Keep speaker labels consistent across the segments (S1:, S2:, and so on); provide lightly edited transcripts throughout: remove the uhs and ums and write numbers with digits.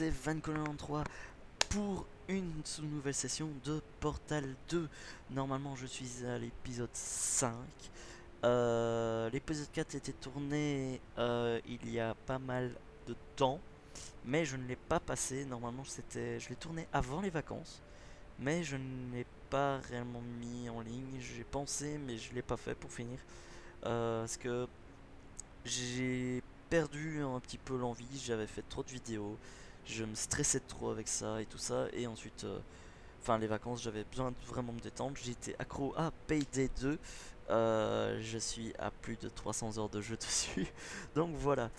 S1: c'est Vancolin3 pour une nouvelle session de Portal 2. Normalement je suis à l'épisode 5. L'épisode 4 était tourné il y a pas mal de temps, mais je ne l'ai pas passé. Normalement je l'ai tourné avant les vacances, mais je ne l'ai pas réellement mis en ligne. J'ai pensé mais je l'ai pas fait pour finir, parce que j'ai perdu un petit peu l'envie. J'avais fait trop de vidéos, je me stressais trop avec ça et tout ça, et ensuite enfin les vacances, j'avais besoin de vraiment me détendre. J'étais accro à Payday 2. Je suis à plus de 300 heures de jeu dessus. Donc voilà.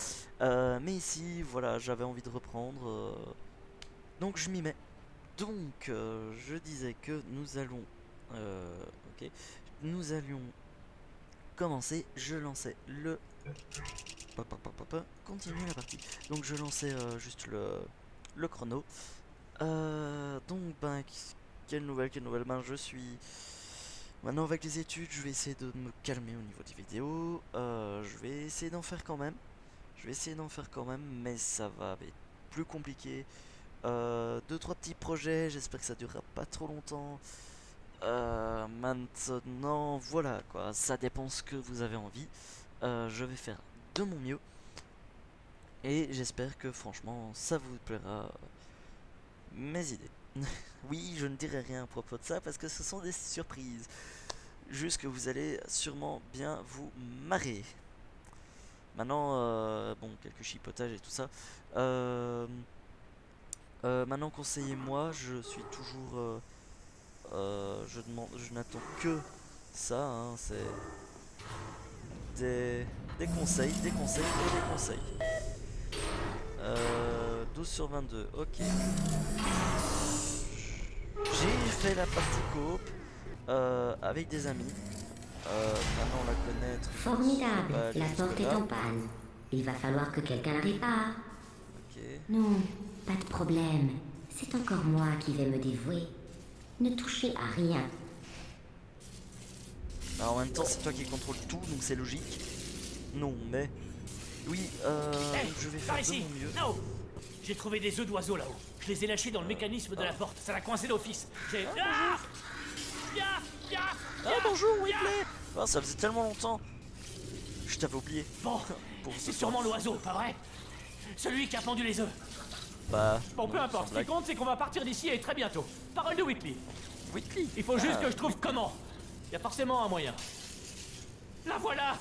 S1: Mais ici, voilà, j'avais envie de reprendre. Donc je m'y mets. Donc je disais que nous allons... ok. Nous allions commencer. Je lançais le... Continuer la partie. Donc je lançais juste le chrono. Donc ben... Quelle nouvelle. Ben je suis... Maintenant avec les études, je vais essayer de me calmer au niveau des vidéos. Je vais essayer d'en faire quand même. Mais ça va être plus compliqué. Deux, trois petits projets, j'espère que ça durera pas trop longtemps. Maintenant, voilà quoi, ça dépend ce que vous avez envie. Je vais faire de mon mieux. Et j'espère que franchement, ça vous plaira. Mes idées. Oui, je ne dirai rien à propos de ça parce que ce sont des surprises. Juste que vous allez sûrement bien vous marrer. Maintenant, bon, quelques chipotages et tout ça. Maintenant, conseillez-moi, je suis toujours... je n'attends que ça, hein, c'est des conseils, des conseils et des conseils. 12 sur 22, ok. J'ai fait la partie coop avec des amis. Maintenant la connaître.
S2: Formidable, la porte est en panne. Il va falloir que quelqu'un la répare.
S1: Ok.
S2: Non, pas de problème. C'est encore moi qui vais me dévouer. Ne touchez à rien.
S1: Alors en même temps c'est toi qui contrôle tout, donc c'est logique. Non mais... Oui,
S3: Hey,
S1: je vais
S3: par
S1: faire de
S3: ici.
S1: mon mieux.
S3: Non. J'ai trouvé des œufs d'oiseaux là-haut. Je les ai lâchés dans le mécanisme de la porte. Ça l'a coincé d'office. J'ai... Ah, viens, viens,
S1: Ah bonjour Whitley. Ah, ça faisait tellement longtemps. Je t'avais oublié.
S3: Bon,
S1: Pour ce
S3: c'est
S1: soir.
S3: sûrement l'oiseau, pas vrai? Celui qui a pendu les œufs.
S1: Bah...
S3: Bon, peu importe. Ce qui compte, c'est qu'on va partir d'ici et très bientôt. Parole de Whitley.
S1: Whitley.
S3: Il faut juste que je trouve comment. Il y a forcément un moyen. La voilà.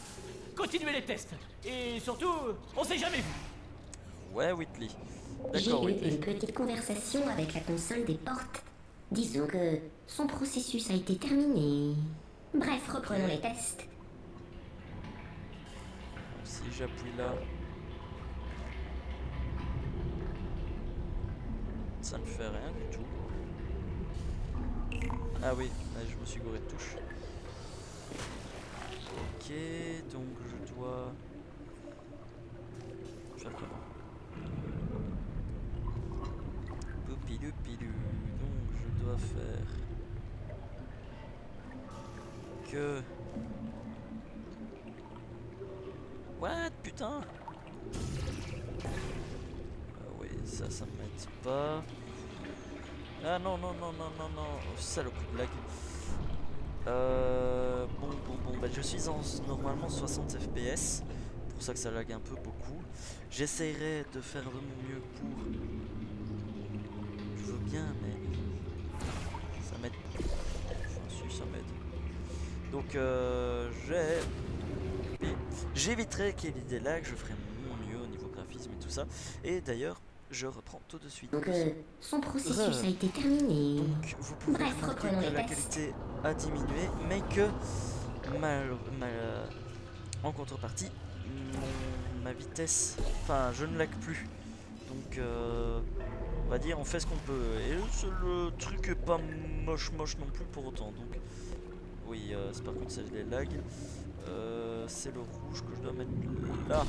S3: Continuez les tests. Et surtout, on s'est jamais vu.
S1: Ouais Whitley.
S2: J'ai
S1: D'accord
S2: eu
S1: Whitley.
S2: une petite conversation avec la console des portes. Disons que son processus a été terminé. Bref, reprenons les tests.
S1: Si j'appuie là... Ça ne fait rien du tout. Ah oui, je me suis gouré de touche. Ok, donc je dois... faire comment? Poupilu. Donc je dois faire... que... What? Putain! Ah oui, ça m'aide pas. Ah non. Oh, saloperie de lag. Bon, bah je suis en normalement 60 FPS. Pour ça que ça lag un peu beaucoup. J'essaierai de faire de mon mieux pour... Je veux bien, mais... ça m'aide. Enfin, si, ça m'aide. Donc, j'éviterai qu'il y ait des lags. Je ferai mon mieux au niveau graphisme et tout ça. Et d'ailleurs, je reprends tout de suite.
S2: Donc, son processus a été terminé.
S1: Donc, vous pouvez
S2: Bref,
S1: remarquer
S2: reprenons
S1: que
S2: les
S1: la
S2: tests.
S1: qualité a diminué, mais que en contrepartie, ma vitesse, enfin, je ne lag plus. Donc, on va dire, on fait ce qu'on peut. Et le truc est pas moche non plus pour autant. Donc, oui, c'est par contre, c'est les lags. C'est le rouge que je dois mettre là.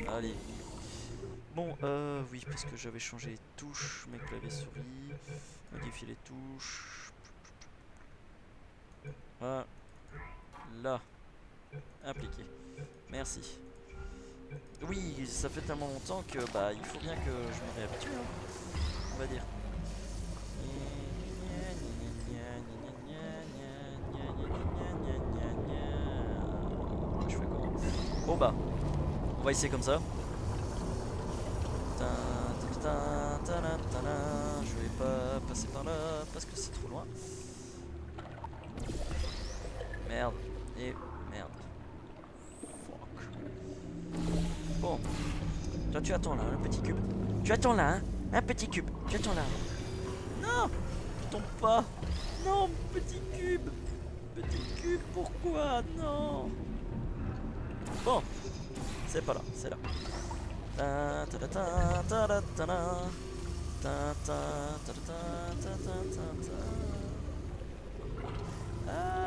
S1: Allez. Bon, oui, parce que j'avais changé les touches, mes claviers souris, modifier les touches. Voilà. Appliqué. Merci. Oui, ça fait tellement longtemps que bah il faut bien que je me réhabitue, hein, on va dire. Je fais comment? Bon bah, on va essayer comme ça. Je vais pas passer par là parce que c'est trop loin. Merde. Et merde. Bon. Toi tu attends là, un petit cube. Tu attends là, hein. Un petit cube. Tu attends là. Non. Tombe pas. Non, petit cube. Petit cube, pourquoi? Non. Bon. C'est pas là, c'est là. Ah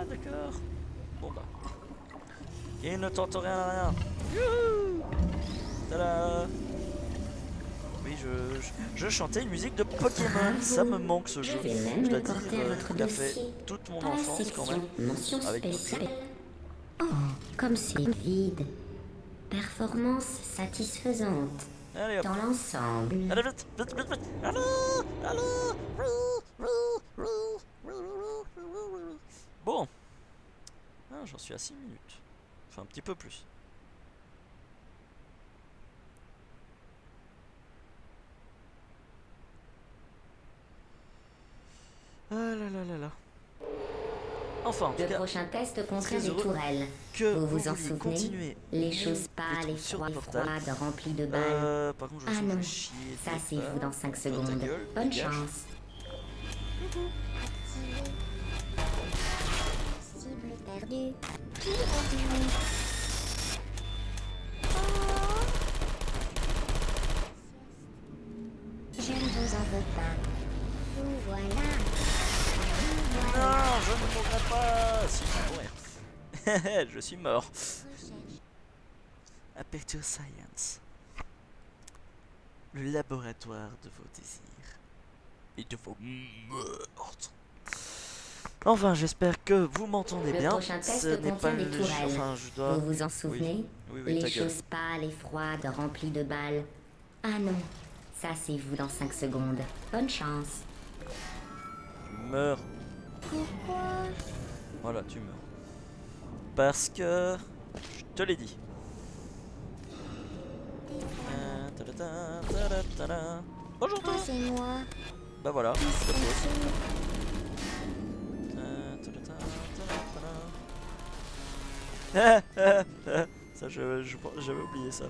S1: d'accord. Bon bah. Il ne tente rien à rien. Youhou. Tada. Oui, je chantais une musique de Pokémon. Ça me manque ce jeu.
S2: Je vais même
S1: Je dois
S2: le
S1: dire,
S2: porter à votre
S1: il a fait
S2: dossier.
S1: toute mon
S2: Dans la
S1: enfance quand même.
S2: section mention
S1: Avec d'autres
S2: spéciale.
S1: jeux.
S2: Oh, comme c'est vide. Performance satisfaisante.
S1: Allez hop.
S2: Dans l'ensemble.
S1: Allez vite, vite, vite, vite. Allô, allô. Bon. Ah, j'en suis à 6 minutes. Enfin, un petit peu plus. Ah là là là là. Enfin, en tout
S2: Le
S1: cas,
S2: prochain test contient
S1: très
S2: des
S1: heureux
S2: tourelles.
S1: que
S2: Vous
S1: vous
S2: vous en
S1: vouliez
S2: souvenez?
S1: continuer
S2: Les
S1: les
S2: choses pâles et
S1: trucs sur le
S2: froides,
S1: portal.
S2: remplies de balles.
S1: Par contre, je
S2: Ah
S1: sens que je
S2: non,
S1: vais chier.
S2: ça c'est vous dans 5
S1: Ta
S2: secondes.
S1: gueule,
S2: Bonne
S1: dégage.
S2: chance.
S4: Cible perdue. Je ne vous en veux pas. Vous voilà. Vous voilà.
S1: Non, je ne mourrai pas. Si, je vais mourir. Je suis mort.
S4: Recherche.
S1: Aperture Science. Le laboratoire de vos désirs. Et de vos meurtres. Enfin, j'espère que vous m'entendez
S2: Le
S1: bien.
S2: prochain test
S1: Ce n'est
S2: contient
S1: pas
S2: des
S1: le...
S2: tourelles.
S1: Enfin, je dois...
S2: Vous vous en souvenez?
S1: Oui,
S2: Les
S1: ta gueule.
S2: choses pâles et froides, remplies de balles. Ah non, ça c'est vous dans 5 secondes. Bonne chance.
S1: Tu meurs.
S4: Pourquoi?
S1: Voilà, tu meurs. Parce que... Je te l'ai dit. Bonjour toi.
S4: Oh, c'est moi.
S1: Bah voilà, je te pose.
S4: Continue.
S1: Ça, j'avais oublié ça.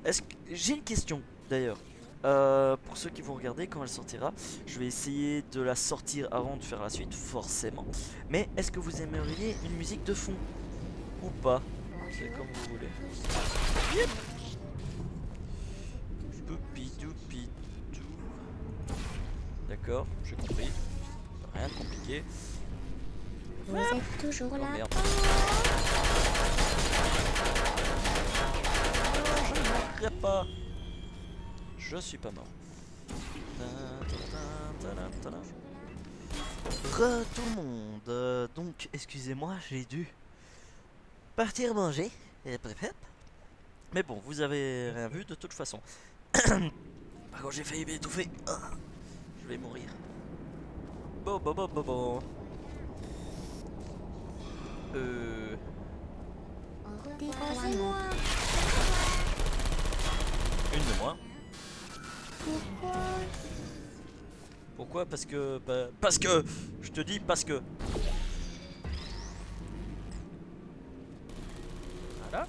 S1: Est-ce que j'ai une question d'ailleurs? Pour ceux qui vont regarder quand elle sortira, je vais essayer de la sortir avant de faire la suite, forcément. Mais est-ce que vous aimeriez une musique de fond ou pas? C'est comme vous voulez. Yep. Poupidou-pidou. D'accord, j'ai compris. Rien de compliqué.
S4: Vous êtes toujours
S1: Oh
S4: là.
S1: merde. Je ne mourrai pas. Je suis pas mort. Re tout le monde. Donc, excusez-moi, j'ai dû partir manger. Mais bon, vous avez rien vu de toute façon. Par contre, j'ai failli m'étouffer. Ah, je vais mourir. Bon.
S4: Déposez-moi.
S1: Une de moins.
S4: Pourquoi?
S1: Pourquoi? Parce que... bah, parce que... Je te dis parce que... Voilà.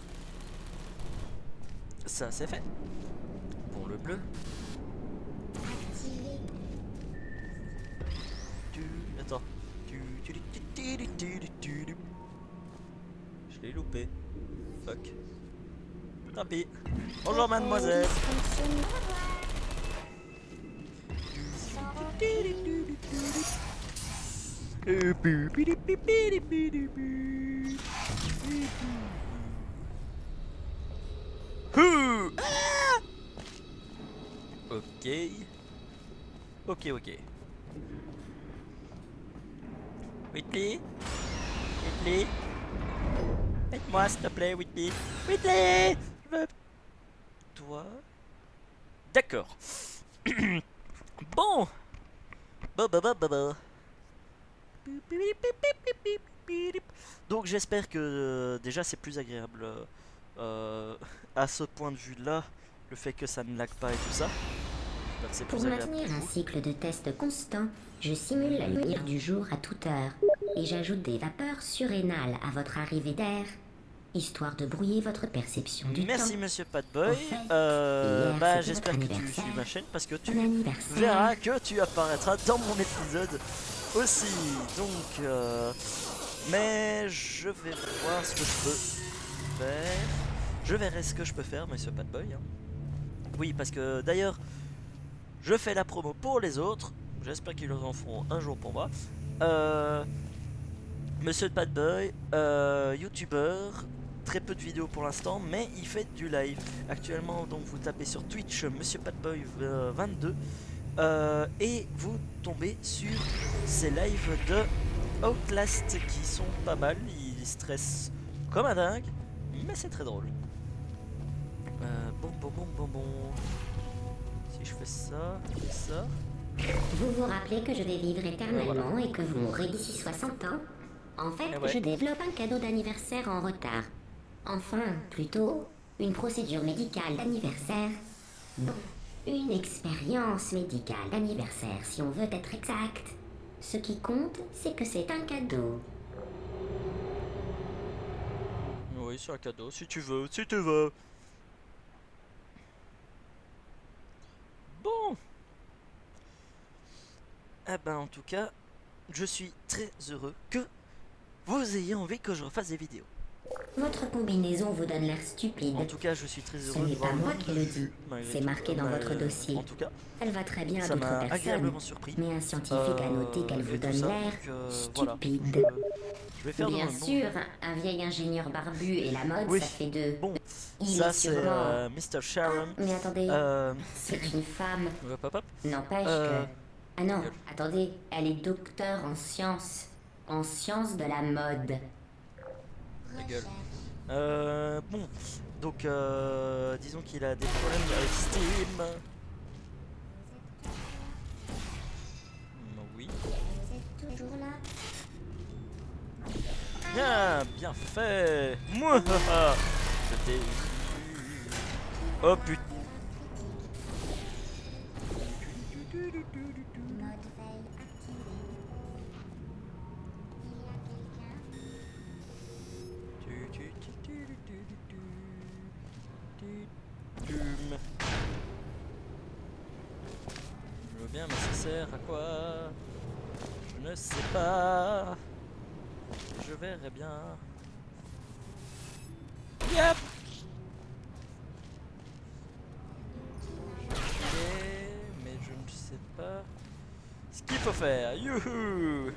S1: Ça c'est fait. Pour le bleu.
S4: Activé.
S1: Attends. Je l'ai loupé. Fuck. Tant pis. Bonjour mademoiselle.
S4: Fonctionne.
S1: Ok. Ok. Whitley? Whitley? Aide-moi s'il te plaît, Whitley. Whitley! Je veux... Toi? D'accord. Bon. Bon. Donc j'espère que déjà c'est plus agréable à ce point de vue là, le fait que ça ne lag pas et tout ça. J'espère que c'est
S2: Pour
S1: plus agréable
S2: maintenir
S1: pour
S2: un
S1: vous.
S2: cycle de test constant, je simule la lumière du jour à toute heure et j'ajoute des vapeurs surrénales à votre arrivée d'air, histoire de brouiller votre perception du
S1: Merci
S2: temps.
S1: Monsieur Padboy.
S2: Au fait, hier,
S1: Bah
S2: c'était
S1: j'espère
S2: votre
S1: que tu
S2: anniversaire.
S1: suis ma chaîne parce que tu
S2: Bon anniversaire.
S1: verras que tu apparaîtras dans mon épisode aussi. Donc mais je vais voir ce que je peux faire. Je verrai ce que je peux faire, Monsieur Padboy. Hein. Oui, parce que d'ailleurs, je fais la promo pour les autres. J'espère qu'ils en feront un jour pour moi. Monsieur Padboy, youtubeur, très peu de vidéos pour l'instant, mais il fait du live. Actuellement, donc vous tapez sur Twitch Monsieur Padboy 22 et vous tombez sur ces lives de Outlast qui sont pas mal. Il stresse comme un dingue, mais c'est très drôle. Bon. Si je fais ça, ça.
S2: Vous vous rappelez que je vais vivre éternellement et que vous mourrez d'ici 60 ans? En fait,
S1: Eh ouais.
S2: je développe un cadeau d'anniversaire en retard. Enfin, plutôt, une procédure médicale d'anniversaire. Bon, une expérience médicale d'anniversaire, si on veut être exact. Ce qui compte, c'est que c'est un cadeau.
S1: Oui, c'est un cadeau, si tu veux. Bon. Eh ben, en tout cas, je suis très heureux que vous ayez envie que je refasse des vidéos.
S2: Votre combinaison vous donne l'air stupide.
S1: En tout cas, je suis très
S2: Ce
S1: heureux
S2: n'est
S1: de voir
S2: pas
S1: le
S2: moi
S1: nombre
S2: qui
S1: de
S2: le
S1: vues,
S2: dis.
S1: malgré
S2: C'est
S1: tout.
S2: marqué dans votre dossier.
S1: En tout cas,
S2: Elle va très bien à
S1: ça
S2: d'autres
S1: m'a
S2: personnes.
S1: agréablement surpris.
S2: Mais un scientifique a noté qu'elle vous
S1: Et tout
S2: donne
S1: ça,
S2: l'air
S1: donc, voilà.
S2: stupide.
S1: Je vais faire de
S2: Bien
S1: mon mieux.
S2: sûr, un vieil ingénieur barbu et la mode,
S1: Oui.
S2: ça fait deux.
S1: Bon,
S2: Il
S1: ça
S2: est
S1: c'est
S2: sûrement...
S1: Mr. Sharon.
S2: Mais attendez,
S1: Euh,
S2: c'est une femme.
S1: hop.
S2: N'empêche
S1: Euh,
S2: que... Ah non,
S1: gueule.
S2: attendez, elle est docteur en sciences. En sciences de la mode.
S1: Ta gueule. Bon, donc disons qu'il a des problèmes d'estime. Oui.
S4: Vous êtes toujours là?
S1: Bien fait. Moi, je t'ai eu. Oh putain.
S4: Mode veille activé. Il y a quelqu'un?
S1: Je veux bien, mais ça sert à quoi? Je ne sais pas. Je verrai bien. Yep. Mais je ne sais pas ce qu'il faut faire. Youhou.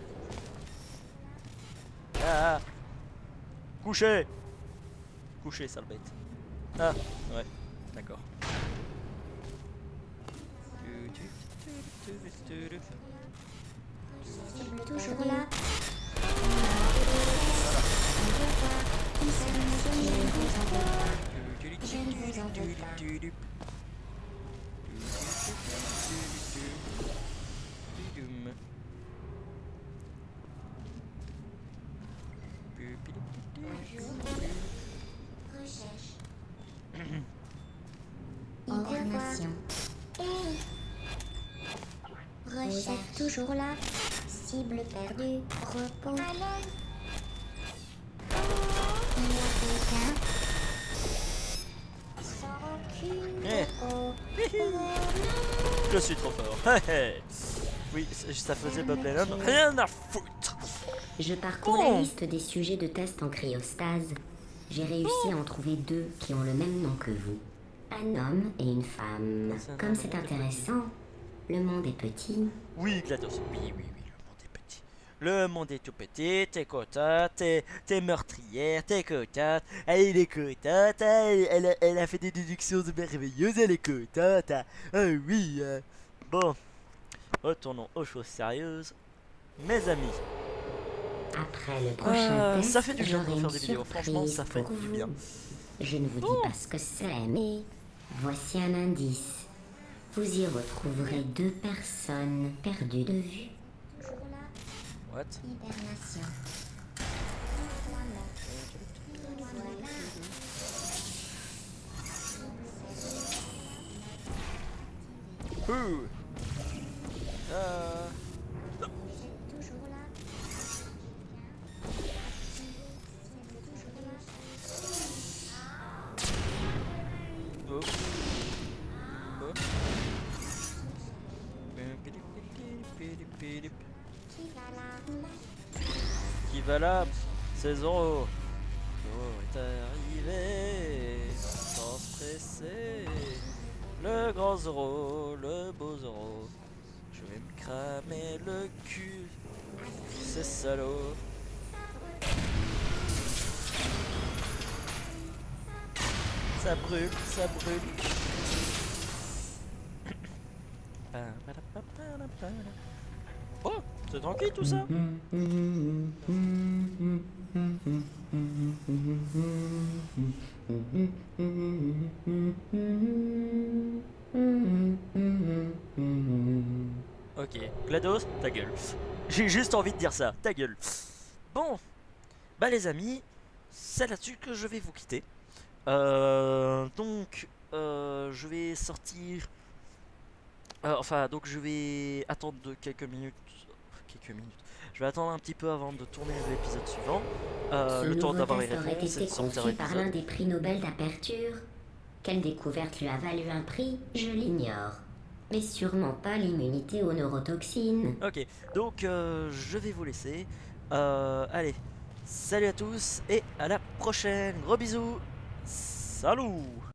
S1: Ah. Coucher. Coucher, sale bête. Ah, ouais, d'accord.
S4: Toujours là? Je ne vous en veux pas. Recherche. Hibernation. Vous êtes toujours là? Cible perdue. Repos. Il y a quelqu'un? Sans aucune
S1: Eh.
S4: eau.
S1: Je suis trop fort. Oui, ça faisait Bob Lennon. Rien à foutre.
S2: Je parcours la liste des sujets de test en cryostase. J'ai réussi à en trouver deux qui ont le même nom que vous. Un homme et une femme. Comme c'est intéressant, le monde est petit.
S1: Oui, GLaDOS. Oui, le monde est petit. Le monde est tout petit. T'es contente, t'es meurtrière, t'es contente. Elle est contente. Elle a fait des déductions merveilleuses. Elle est contente. Ah oui. Bon, retournons aux choses sérieuses. Mes amis.
S2: Après le prochain test,
S1: ça fait du bien de
S2: j'aurai
S1: faire
S2: une
S1: des vidéos, franchement,
S2: surprise
S1: ça fait
S2: pour
S1: du
S2: vous.
S1: bien.
S2: Je ne vous dis pas ce que c'est, mais voici un indice. Vous y retrouverez 2 personnes perdues de vue.
S4: Toujours là,
S1: What?
S4: hibernation.
S1: Ouh.
S4: Toujours là.
S1: Oh. Oh.
S4: Qui va là?
S1: Qui va là? C'est Zoro. Zoro est arrivé sans stresser. Le grand Zoro, le beau Zoro. Je vais me cramer le cul. C'est salaud. Ça brûle, ça brûle. Oh, c'est tranquille tout ça. Ok, GLaDOS, ta gueule. J'ai juste envie de dire ça, ta gueule. Bon, bah les amis, c'est là-dessus que je vais vous quitter. Je vais sortir. Donc je vais attendre de quelques minutes. Je vais attendre un petit peu avant de tourner l'épisode suivant.
S2: Ce
S1: Le temps
S2: nouveau
S1: d'avoir les
S2: test aurait
S1: réponses et
S2: été
S1: de sortir
S2: conçu par l'un
S1: l'épisode.
S2: des prix Nobel d'aperture. Quelle découverte lui a valu un prix, je l'ignore. Mais sûrement pas l'immunité aux neurotoxines.
S1: Ok, donc je vais vous laisser. Allez, salut à tous et à la prochaine. Gros bisous. Salut.